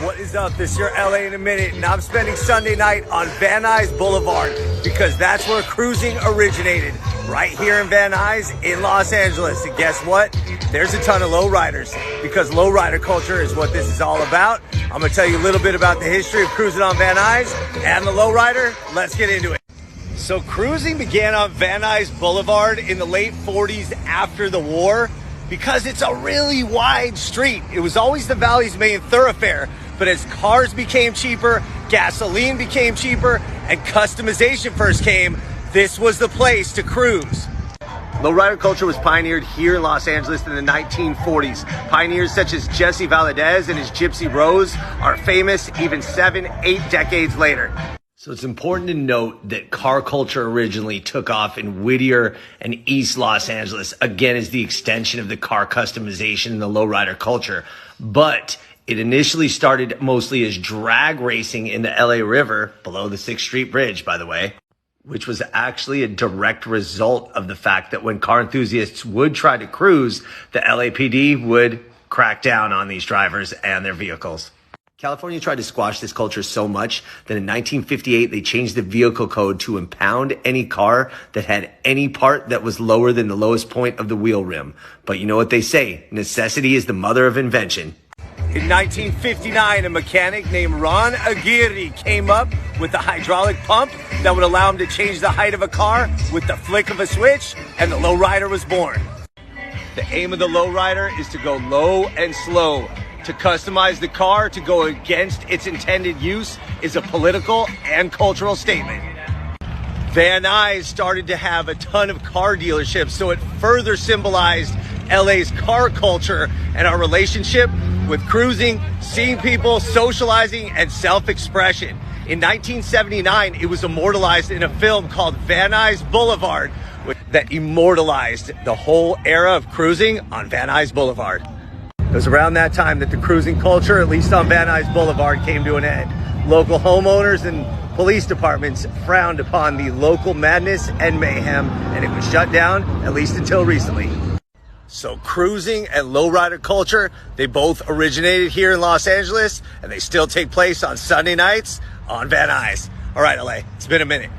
What is up? This is your LA in a minute, and I'm spending Sunday night on Van Nuys Boulevard because that's where cruising originated, right here in Van Nuys in Los Angeles. And guess what? There's a ton of lowriders because lowrider culture is what this is all about. I'm gonna tell you a little bit about the history of cruising on Van Nuys and the lowrider. Let's get into it. So cruising began on Van Nuys Boulevard in the late 40s after the war because it's a really wide street. It was always the Valley's main thoroughfare, but as cars became cheaper, gasoline became cheaper, and customization first came, this was the place to cruise. Lowrider culture was pioneered here in Los Angeles in the 1940s. Pioneers such as Jesse Valadez and his Gypsy Rose are famous even 7, 8 decades later. So it's important to note that car culture originally took off in Whittier and East Los Angeles, again as the extension of the car customization in the lowrider culture. But it initially started mostly as drag racing in the LA River, below the 6th Street Bridge, by the way, which was actually a direct result of the fact that when car enthusiasts would try to cruise, the LAPD would crack down on these drivers and their vehicles. California tried to squash this culture so much that in 1958, they changed the vehicle code to impound any car that had any part that was lower than the lowest point of the wheel rim. But you know what they say, necessity is the mother of invention. In 1959, a mechanic named Ron Aguirre came up with a hydraulic pump that would allow him to change the height of a car with the flick of a switch, and the lowrider was born. The aim of the lowrider is to go low and slow. To customize the car to go against its intended use is a political and cultural statement. Van Nuys started to have a ton of car dealerships, so it further symbolized LA's car culture and our relationship with cruising, seeing people, socializing, and self-expression. In 1979, it was immortalized in a film called Van Nuys Boulevard that immortalized the whole era of cruising on Van Nuys Boulevard. It was around that time that the cruising culture, at least on Van Nuys Boulevard, came to an end. Local homeowners and police departments frowned upon the local madness and mayhem, and it was shut down, at least until recently. So cruising and lowrider culture, they both originated here in Los Angeles, and they still take place on Sunday nights on Van Nuys. All right, LA, it's been a minute.